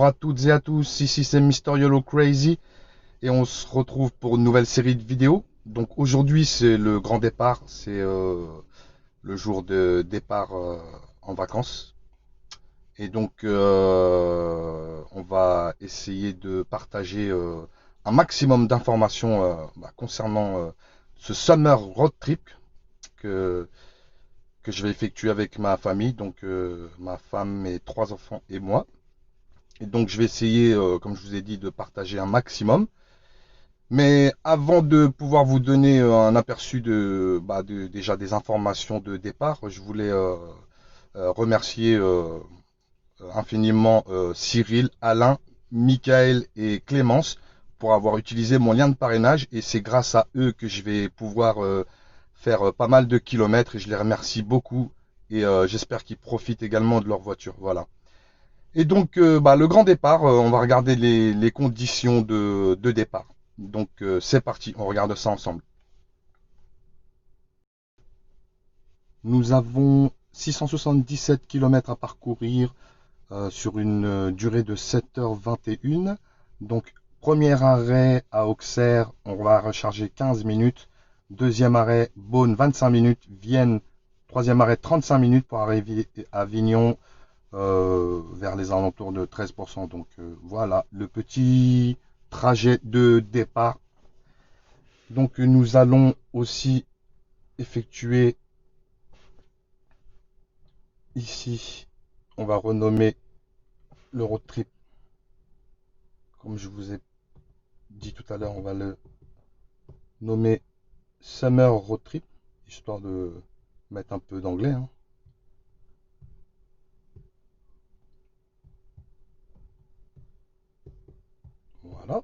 à toutes et à tous, ici c'est Mister YOLO Crazy et on se retrouve pour une nouvelle série de vidéos. Donc aujourd'hui c'est le grand départ, c'est le jour de départ en vacances. Et donc on va essayer de partager un maximum d'informations concernant ce summer road trip que, que je vais effectuer avec ma famille, donc ma femme, mes trois enfants et moi. Et donc je vais essayer, comme je vous ai dit, de partager un maximum. Mais avant de pouvoir vous donner un aperçu déjà des informations de départ, je voulais remercier infiniment Cyril, Alain, Michael et Clémence pour avoir utilisé mon lien de parrainage. Et c'est grâce à eux que je vais pouvoir faire pas mal de kilomètres. Et je les remercie beaucoup. Et j'espère qu'ils profitent également de leur voiture. Voilà. Et donc, le grand départ, on va regarder les conditions de départ. Donc, c'est parti, on regarde ça ensemble. Nous avons 677 km à parcourir sur une durée de 7h21. Donc, premier arrêt à Auxerre, on va recharger 15 minutes. Deuxième arrêt, Beaune, 25 minutes. Vienne, troisième arrêt, 35 minutes pour arriver à Avignon. Vers les alentours de 13%. Donc voilà le petit trajet de départ. Donc nous allons aussi effectuer ici, on va renommer le road trip. Comme je vous ai dit tout à l'heure, on va le nommer Summer Road Trip, histoire de mettre un peu d'anglais, hein. Voilà,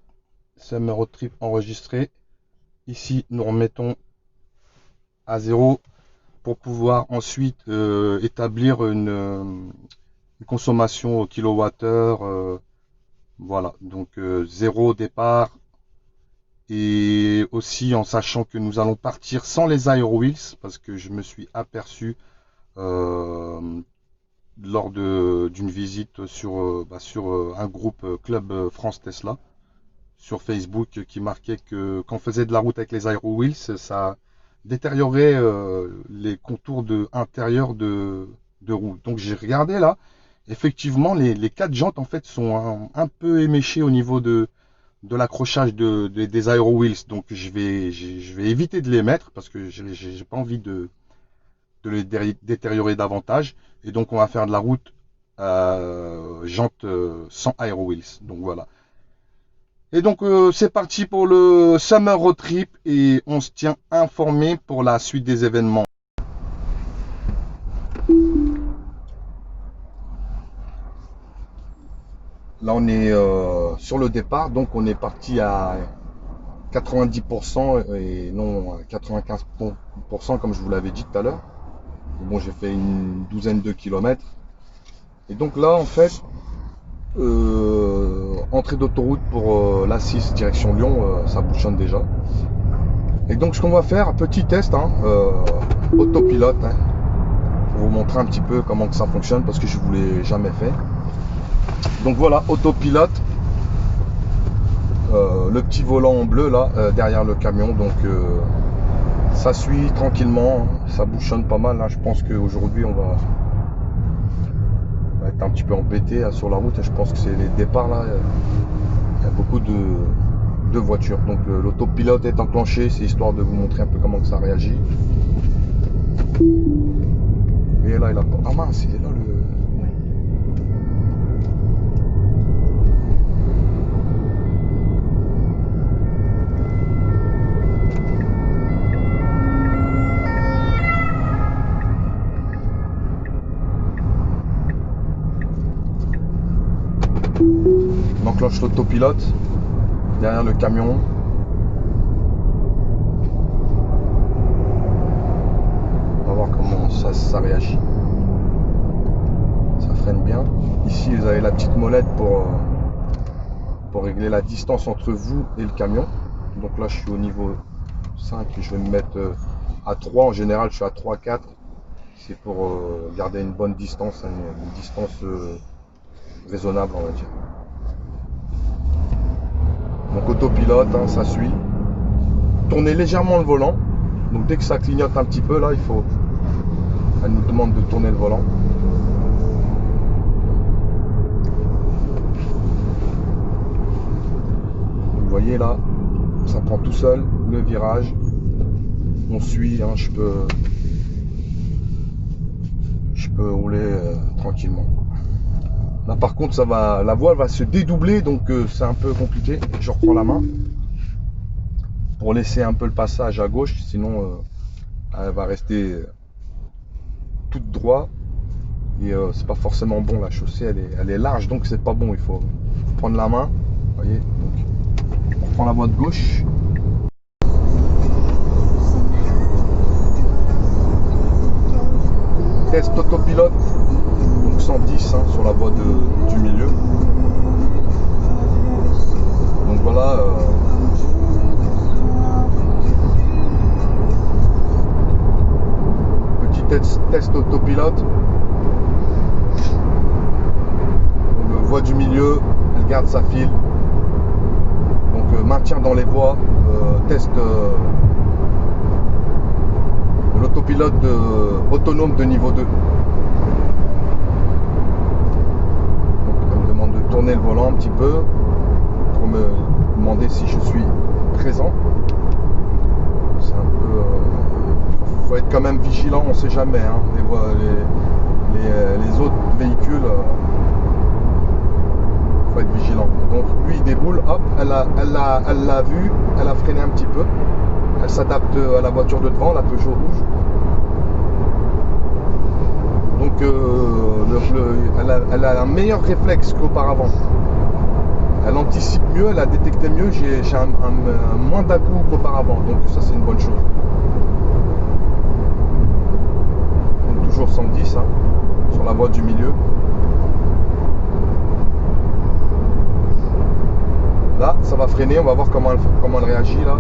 Summer Road Trip enregistré. Ici, nous remettons à 0 pour pouvoir ensuite établir une consommation au kilowattheure. Voilà, donc 0 au départ. Et aussi en sachant que nous allons partir sans les Aero Wheels, parce que je me suis aperçu lors d'une visite sur un groupe Club France Tesla sur Facebook qui marquait que quand on faisait de la route avec les Aero Wheels, ça détériorait les contours intérieurs de roue. Donc j'ai regardé là, effectivement les quatre jantes en fait sont un peu éméchées au niveau de l'accrochage des Aero Wheels. Donc je vais éviter de les mettre parce que j'ai pas envie de les détériorer davantage. Et donc on va faire de la route jantes sans Aero Wheels. Donc voilà. Et donc c'est parti pour le Summer Road Trip et on se tient informé pour la suite des événements. Là on est sur le départ, donc on est parti à 90% et non à 95% comme je vous l'avais dit tout à l'heure. Bon, j'ai fait une douzaine de kilomètres. Et donc là en fait, entrée d'autoroute pour l'A6 direction Lyon, ça bouchonne déjà. Et donc ce qu'on va faire, petit test, hein, autopilote, hein, pour vous montrer un petit peu comment que ça fonctionne parce que je ne vous l'ai jamais fait. Donc voilà, autopilote, le petit volant en bleu là derrière le camion. Donc ça suit tranquillement, hein, ça bouchonne pas mal. Là, je pense qu'aujourd'hui on va être un petit peu embêté là, sur la route. Et je pense que c'est les départs là, il y a beaucoup de voitures. Donc l'autopilote est enclenché, c'est histoire de vous montrer un peu comment que ça réagit. Et là il a pas. Ah mince, il est là le. On enclenche l'autopilote derrière le camion. On va voir comment ça réagit. Ça freine bien. Ici vous avez la petite molette pour régler la distance entre vous et le camion. Donc là je suis au niveau 5 et je vais me mettre à 3. En général je suis à 3-4. C'est pour garder une bonne distance, une distance raisonnable on va dire. Donc autopilote, hein, ça suit. Tournez légèrement le volant. Donc dès que ça clignote un petit peu, là, elle nous demande de tourner le volant. Vous voyez là, ça prend tout seul le virage. On suit, hein, je peux rouler tranquillement. Là par contre la voile va se dédoubler, donc c'est un peu compliqué. Je reprends la main pour laisser un peu le passage à gauche, sinon elle va rester toute droite et c'est pas forcément bon. La chaussée elle est large, donc c'est pas bon. Il faut prendre la main. Vous voyez, donc on prend la voie de gauche. Test autopilote, donc 110 hein, sur la voie du milieu. Donc voilà. Petit test autopilote. Donc, voie du milieu, elle garde sa file. Donc maintien dans les voies, test l'autopilote autonome de niveau 2. Donc elle me demande de tourner le volant un petit peu pour me demander si je suis présent. C'est un peu faut être quand même vigilant, on sait jamais hein. Les autres véhicules faut être vigilant. Donc lui il déboule, hop, elle l'a vu, elle a freiné un petit peu. Elle s'adapte à la voiture de devant, la Peugeot rouge. Donc elle a un meilleur réflexe qu'auparavant. Elle anticipe mieux, elle a détecté mieux, j'ai moins d'à-coups qu'auparavant. Donc ça c'est une bonne chose. Donc toujours 110 hein, sur la voie du milieu. Là ça va freiner, on va voir comment elle réagit là.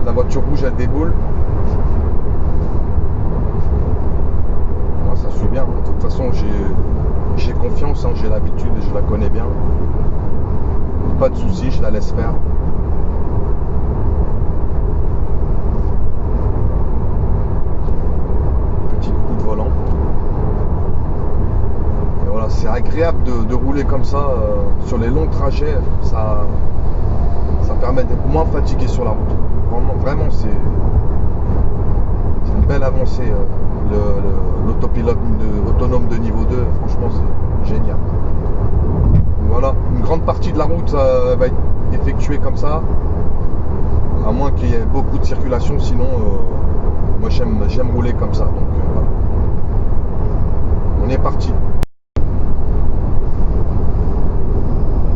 La voiture rouge elle déboule. Ça suit bien. De toute façon j'ai confiance, hein, j'ai l'habitude et je la connais bien. Pas de soucis, je la laisse faire. Petit coup de volant. Et voilà, c'est agréable de rouler comme ça sur les longs trajets. Ça permet d'être moins fatigué sur la route. Vraiment c'est une belle avancée. L'autopilote autonome de niveau 2, franchement c'est génial. Voilà, une grande partie de la route va être effectuée comme ça, à moins qu'il y ait beaucoup de circulation, sinon moi j'aime rouler comme ça. Donc voilà. On est parti.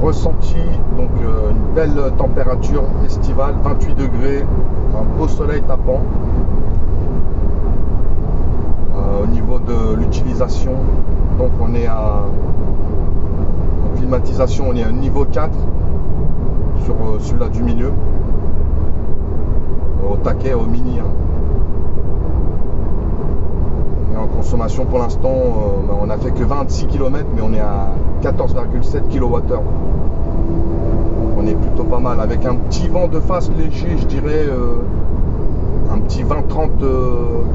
Ressenti, donc une belle température estivale, 28 degrés, un beau soleil tapant. Au niveau de l'utilisation, donc on est en climatisation, on est à niveau 4 sur celui-là du milieu, au taquet, au mini hein. Et en consommation pour l'instant on a fait que 26 km, mais on est à 14,7 kWh. On est plutôt pas mal, avec un petit vent de face léger, je dirais un petit 20-30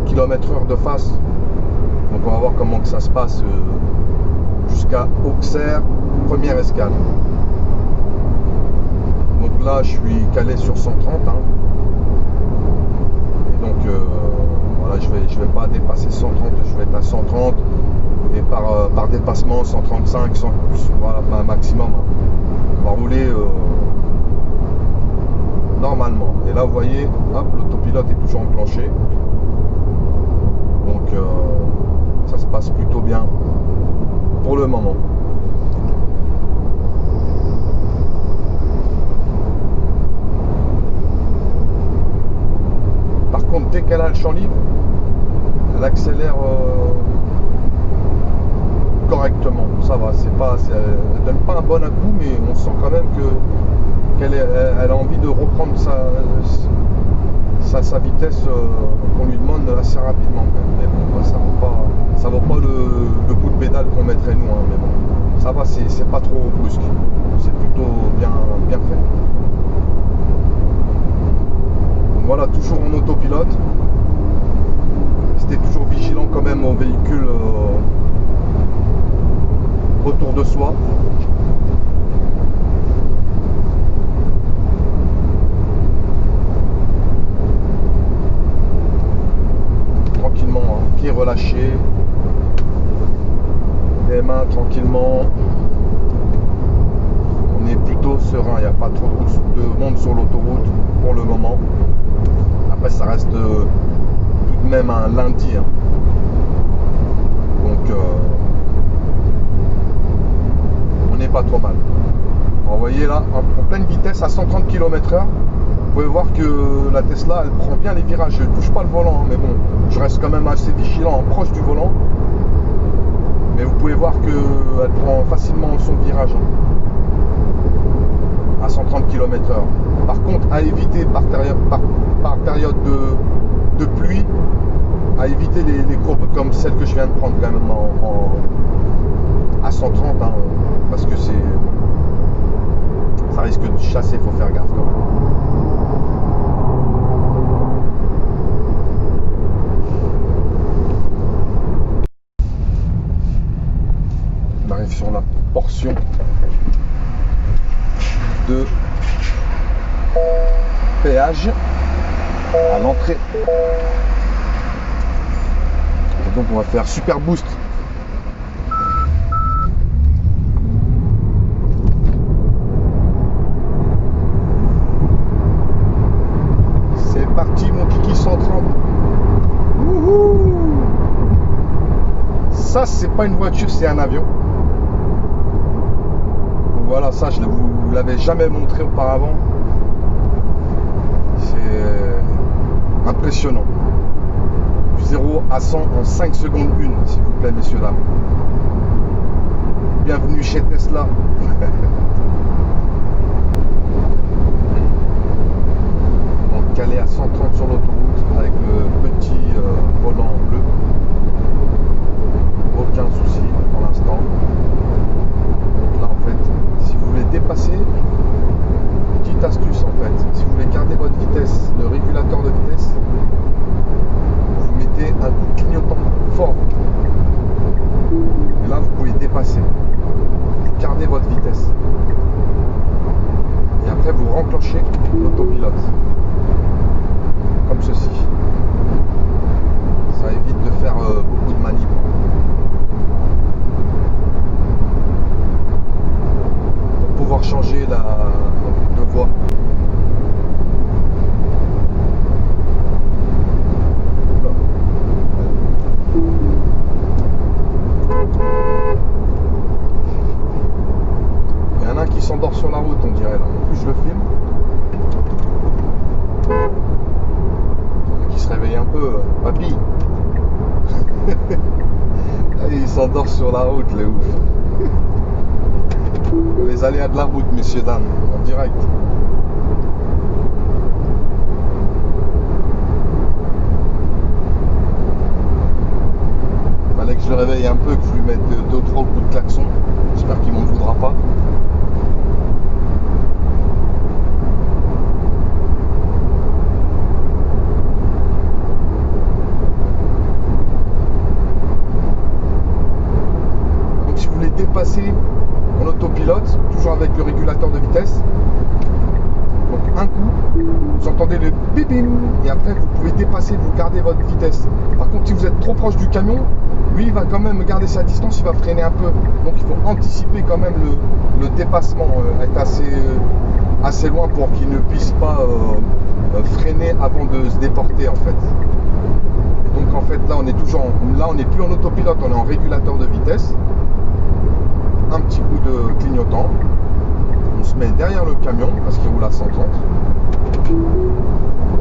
km/h de face. Donc on va voir comment que ça se passe jusqu'à Auxerre, première escale. Donc là je suis calé sur 130 hein. Et donc voilà, je vais pas dépasser 130, je vais être à 130 et par dépassement 135, 100, voilà, maximum hein. On va rouler normalement. Et là vous voyez, hop, l'autopilote est toujours enclenché. Donc ça se passe plutôt bien pour le moment. Par contre, dès qu'elle a le champ libre, elle accélère correctement. Ça va, elle donne pas un bon à-coup, mais on sent quand même qu'elle a envie de reprendre sa vitesse qu'on lui demande assez rapidement. Mais bon, ça vaut pas le coup de pédale qu'on mettrait nous, hein, mais bon, ça va, c'est pas trop brusque. C'est plutôt plutôt bien fait. Donc voilà, toujours en autopilote. Restez toujours vigilant quand même au véhicule autour de soi. Tranquillement, hein, pieds relâchés, les mains tranquillement. On est plutôt serein, il n'y a pas trop de monde sur l'autoroute pour le moment. Après ça reste tout de même un lundi, hein. Donc on n'est pas trop mal. Alors, vous voyez là, en pleine vitesse à 130 km/h, vous pouvez voir que la Tesla elle prend bien les virages. Je ne touche pas le volant, hein, mais bon, je reste quand même assez vigilant, proche du volant. Mais vous pouvez voir qu'elle prend facilement son virage, hein, à 130 km/h. Par contre, à éviter par période de pluie, à éviter les courbes comme celle que je viens de prendre quand même à 130, hein, parce que ça risque de chasser, il faut faire gaffe quand même. On arrive sur la portion de péage à l'entrée. Et donc on va faire super boost. C'est parti mon kiki 130. Wouhou! Ça c'est pas une voiture, c'est un avion. Donc voilà, ça je ne vous l'avais jamais montré auparavant. C'est impressionnant. Du 0 à 100 en 5 secondes 1, s'il vous plaît, messieurs, dames. Bienvenue chez Tesla. Donc, calé à 130 sur l'autoroute avec le petit volant bleu. Aucun souci pour l'instant. Donc là, en fait, si vous voulez dépasser, petite astuce en fait, si vous voulez garder votre vitesse, le régulateur de vitesse, vous mettez un coup de clignotant fort. Et là vous pouvez dépasser. Vous gardez votre vitesse. Et après vous renclenchez l'autopilote. Comme ceci. Ça évite de faire beaucoup de manips. Pour pouvoir changer de voie. Il y en a un qui s'endort sur la route, on dirait là. En plus je le filme. Qui se réveille un peu, papy. Il s'endort sur la route, le ouf. Les aléas de la route, messieurs, dames, en direct. Fallait que je le réveille un peu, que je lui mette 2-3 coups de klaxon. J'espère qu'il m'en voudra pas. Donc si vous voulez dépasser en autopilote, toujours avec le régulateur de vitesse, donc un coup, vous entendez le bibim et après vous pouvez dépasser, vous gardez votre vitesse. Par contre, si vous êtes trop proche du camion, lui il va quand même garder sa distance, il va freiner un peu. Donc il faut anticiper quand même le dépassement, être assez loin pour qu'il ne puisse pas freiner avant de se déporter en fait. Et donc en fait là on n'est plus en autopilote, on est en régulateur de vitesse. Un petit coup de clignotant, on se met derrière le camion parce qu'il roule à 130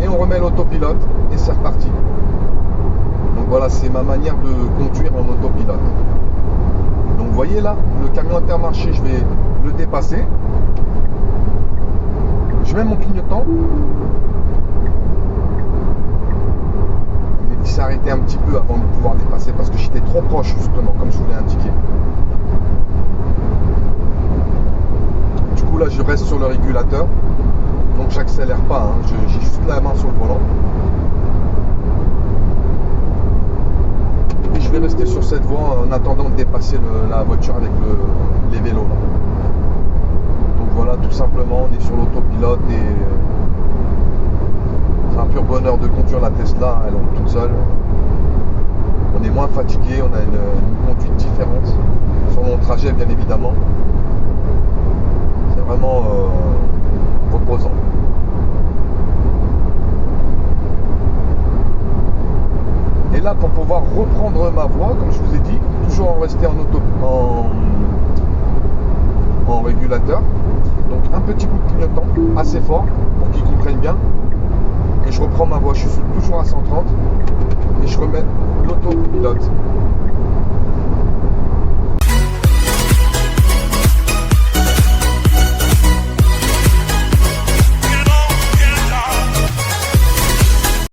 et on remet l'autopilote et c'est reparti. Donc voilà, c'est ma manière de conduire en autopilote. Donc vous voyez là, le camion Intermarché, je vais le dépasser, je mets mon clignotant, il s'est arrêté un petit peu avant de pouvoir dépasser parce que j'étais trop proche justement, comme je vous l'ai indiqué. là je reste sur le régulateur, donc j'accélère pas, hein. J'ai juste la main sur le volant. Et je vais rester sur cette voie en attendant de dépasser la voiture avec les vélos là. Donc voilà, tout simplement, on est sur l'autopilote et c'est un pur bonheur de conduire la Tesla, elle roule toute seule. On est moins fatigué, on a une conduite différente sur mon trajet bien évidemment. C'est vraiment reposant. Et là, pour pouvoir reprendre ma voie, comme je vous ai dit, toujours en rester en régulateur. Donc un petit coup de clignotant assez fort pour qu'ils comprennent bien. Et je reprends ma voie, je suis toujours à 130 et je remets l'autopilote.